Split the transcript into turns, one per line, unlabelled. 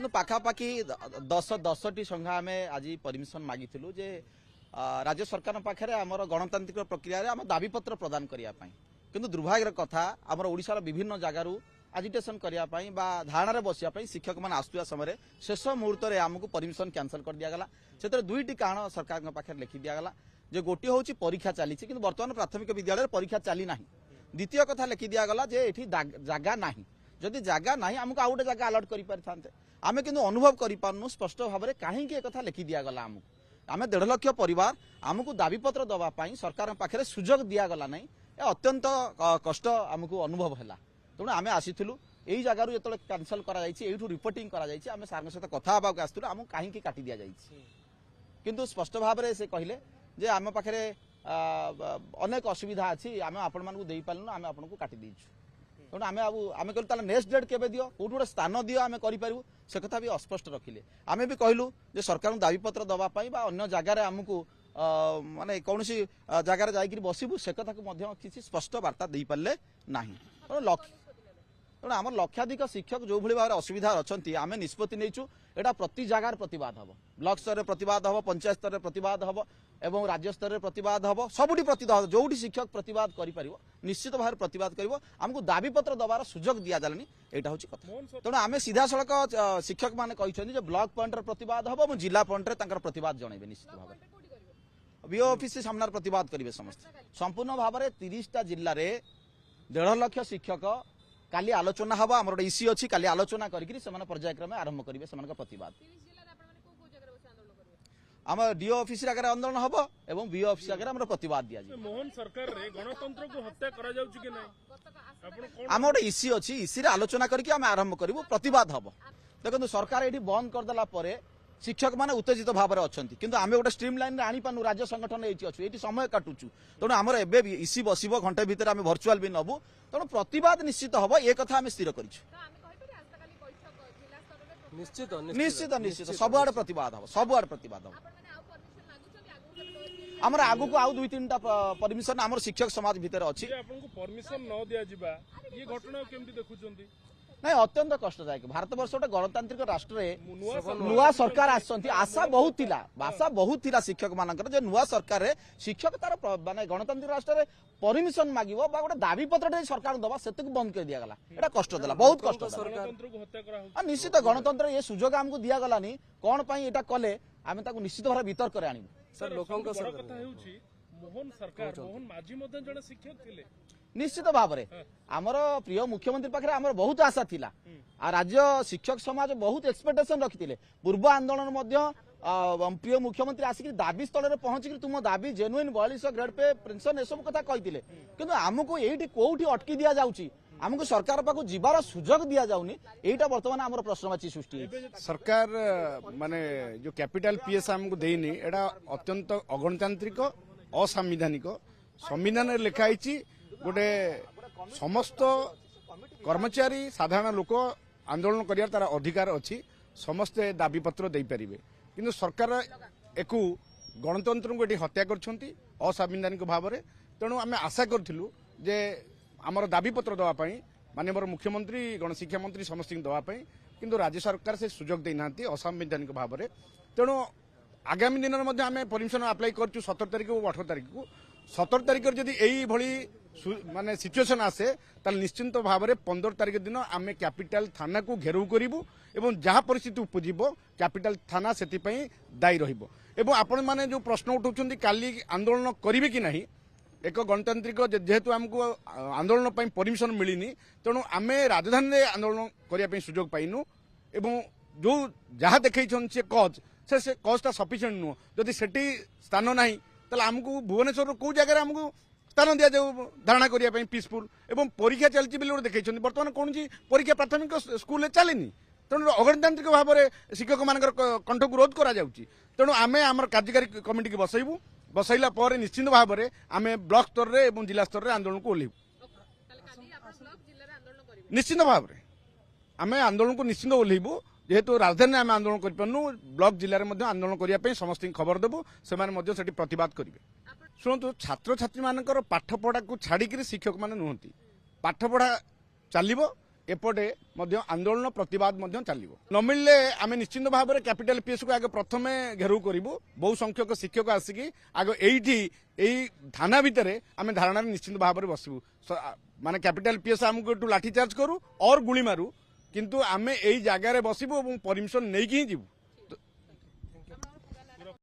पाखापाखि 10टी संघा आम आज परमिशन मागिलु जे राज्य सरकार पाखे आमर गणतांत्रिक प्रक्रिया आम दाबीपत्र प्रदान करने किंतु दुर्भाग्यर कथा आमर ओडिशार विभिन्न जगार आजिटेशन करने धारणा बसापी शिक्षक मैंने आसुवा समय शेष मुहूर्त में आमको परमिशन कैंसल कर दिगला से दुईटी कारण सरकार पाखे लिखि दिगला जे गोटे हूँ परीक्षा चली कि बर्तमान प्राथमिक विद्यालय परीक्षा चली ना द्वितीय कथा लिखि दिगला जे ये जगह ना जदि जगह ना आमको आउ गोटे जगह अलर्ट कर आम कि अनुभव करूँ स्पष्ट भाव में कहीं कथा लिखि दिगला आमको आम 1.5 लाख परिवार आमको दाबीपत्र दवापाई सरकार पाखे सुजोग दिगला ना अत्यंत कष्ट आमको अनुभव है तेणु आम आसीलु यही जगार जो कैंसल कर रिपोर्टिंग कर सार सहित कथा आसलु आमको कहीं काटी दि जाए किंतु स्पष्ट भाव में से कहले जे आम पाखे अनेक असुविधा अच्छी आम आपण दे पार्लु आम आपको काटी देचु तेणु आम आम कहलु नेक्स्ट डेट केबे दियो कोठी गोटे स्थान दियो आम करूँ से कथा भी अस्पष्ट रखिले आम भी कहलु जे सरकार दाबीपत्र दवापाई अन्य जगार आमको माने कौन सी जगार जाकि बसबू से कथा को किसी स्पष्ट वार्ता दे पारे ना तेणु तेणु आम लक्षाधिक शिक्षक जो भाई भाव असुविधा अच्छा आम निष्पत्ति नहीं एटा प्रति जगार प्रतिवाद हम ब्लॉक स्तर में प्रतिवाद हम पंचायत स्तर में प्रतिवाद हम एवं राज्य स्तर में प्रतिवाद हम सबुठी प्रतिवाद जो शिक्षक प्रतिवाद कर निश्चित भाव प्रतिवाद कर आमको दाबीपत्र दबार सुजोग दि जालानी यहाँ हूँ कथा तेणु आम सीधा सड़क शिक्षक मैंने कहते ब्लॉक पॉइंट प्रतिवाद हम और जिला पॉइंट में प्रतिवाद जनइबे निश्चित भाव बीओ ऑफिस सामने प्रतिवाद करेंगे समस्त संपूर्ण भाव में 30टा जिले में 1.5 लाख शिक्षक काली आलोचना हम आम इसी अच्छी काली आलोचना करके पर्यायक्रमे आरंभ करेंगे से प्रतिवाद आम डीओ ऑफिस आगे आंदोलन हम एवं बीओ ऑफिस आगे प्रतिवाद दिया
मोहन सरकार रे गणतंत्र को हत्या करा जाउछि कि नहीं
आम गोटे इसी अच्छी इसी आलोचना करके आम आरंभ करूँ प्रतिवाद हम देखो सरकार ये बंद करदेला शिक्षक माने उत्तेजित भाव में अच्छा किंतु आम गोटे स्ट्रीम लाइन आनी पानु राज्य संगठन ये अच्छु ये समय काटुचु तेणु आमर एवं इसी बस घंटे भितर आम भर्चुआल भी नबू तेणु प्रतिवाद निश्चित हम ये कथा आम स्थिर कर निश्चित निश्चित सबुआड़े प्रतिवाद हम सबुआड़े प्रतिवाद हम आमर आगु को आउ 2-3टा परमिशन आमर शिक्षक समाज भितर अच्छी
परमिशन न दिया जिबा ये घटना केमती देखुचंती
नहीं अत्यंत कष्टदायक भारत वर्ष गोटे गणतांत्रिक राष्ट्र नुआ सरकार आशा बहुत थिला आशा बहुत थिला शिक्षक मानकर जे नुआ सरकार शिक्षक तार माने गणतांत्रिक राष्ट्र रे परमिशन मागिबो बा गोटे दाबी पत्र सरकार दबा से बंद कर दिया गला एटा कष्ट देला बहुत कष्ट
गणतंत्र को हत्या करा
निश्चित गणतंत्र ये सुजोग आमको दिया गलानी कोन पई एटा कले आमे ताकू निश्चित भाव वितर्क रे आनिबो
सर लोकंक कथा हेउची मोहन सरकार मोहन माझी मध्य जण शिक्षक थिले
निश्चित भाव में आमर प्रिय मुख्यमंत्री पाखे आमर बहुत आशा थिला आ राज्य शिक्षक समाज बहुत एक्सपेक्टेशन रखिते पूर्व आंदोलन प्रिय मुख्यमंत्री आसिक दाबी स्थल में पहुंचिक तुम दाबी जेनुइन 42 ग्रेड पे पेंशन ए सब कथा कहते किंतु आमको ये कौटी अटकी दि जाऊँगी आमको सरकार पाक जीवार सुजोग दि जाऊनी यहाँ बर्तमान आम प्रश्नवाची सृष्टि
सरकार माने जो कैपिटल पीएस आमको देनी एटा अत्यंत अगणतांत्रिक असंवैधानिक संविधान लिखाई गोटे समस्त कर्मचारी साधारण लोक आंदोलन करियार तार अधिकार अच्छी समस्ते दाबीपत्र दे पारिबे किंतु सरकार एकु गणतंत्र को हत्या करछंती असंवैधानिक भाव में तेणु आम आशा करूँ जे आमर दाबीपत्र दवापाई माननीय मुख्यमंत्री गणशिक्षा मंत्री समस्त दवापाई किंतु राज्य सरकार से सुजोग देना असंवैधानिक भाव में तेणु आगामी दिन में आम परमिशन आप्लाई कर 17 तारिख और 18 तारिख को 17 तारिख जदि यही भली माने सिचुएशन आसे ताल निश्चिंत भाव में 15 तारिख दिन आम कैपिटल थाना को घेराव करूँ एवं जहाँ परिस्थिति उपजीव कैपिटल थाना से दायी रहिबो एवं आपण माने जो प्रश्न उठाउछन्ती काली आंदोलन करिवे कि नहीं एक गणतांत्रिक जेहेतु आमको आंदोलन पर परमिशन मिलनी तेणु आम राजधानी आंदोलन करने सुजोग पाइनु एवं जो जहाँ देखई से कज से कजटा सफिशिएंट नुह जदि सेठी स्थान ना ताले आमको भुवनेश्वर कौ जगह आमको स्थान दि जाऊ धारणा करने पीसफुल एवं परीक्षा चलती बोली देखते बर्तमान कौन परीक्षा प्राथमिक स्कूल चलनी तेणु अगणतांत्रिक भाव में शिक्षक मान कंठ को रोध करा तेणु आम आम कार्यकारी कमिटी की बसैबू बसैला पर निश्चिंत भाव में आम ब्लॉक स्तर में जिला स्तर में आंदोलन को ओह्लू निश्चिंत भाव में आम आंदोलन को निश्चिंत ओह्लू जेहेतु राजधानी आम आंदोलन करूँ ब्लॉक जिले में आंदोलन करने समस्त खबर देवु से प्रतिवाद करेंगे शुणु छात्र छात्री मान पाठपढ़ा को छाड़ी शिक्षक मैंने नुहति ପାଠପଢ଼ା ଚାଲିବ ଏପଟେ ମଧ୍ୟ ଆନ୍ଦୋଳନ ପ୍ରତିବାଦ ମଧ୍ୟ ଚାଲିବ ନ ମିଳିଲେ ଆମେ ନିଶ୍ଚିତ ଭାବରେ କ୍ୟାପିଟାଲ ପିଏସ୍ କୁ ଆଗ ପ୍ରଥମେ ଘେରାଉ କରିବୁ ବହୁ ସଂଖ୍ୟକ ଶିକ୍ଷକ ଆସିକି ଆଗ ଏଇଠି ଏଇ ଥାନା ଭିତରେ ଆମେ ଧାରଣାରେ ନିଶ୍ଚିତ ଭାବରେ ବସିବୁ ମାନେ କ୍ୟାପିଟାଲ ପିଏସ୍ ଆମକୁ ଏଠୁ ଲାଠିଚାର୍ଜ କରୁ ଅର୍ ଗୁଳି ମାରୁ କିନ୍ତୁ ଆମେ ଏଇ ଜାଗାରେ ବସିବୁ ଏବଂ ପରମିଶନ ନେଇକି ହିଁ ଯିବୁ।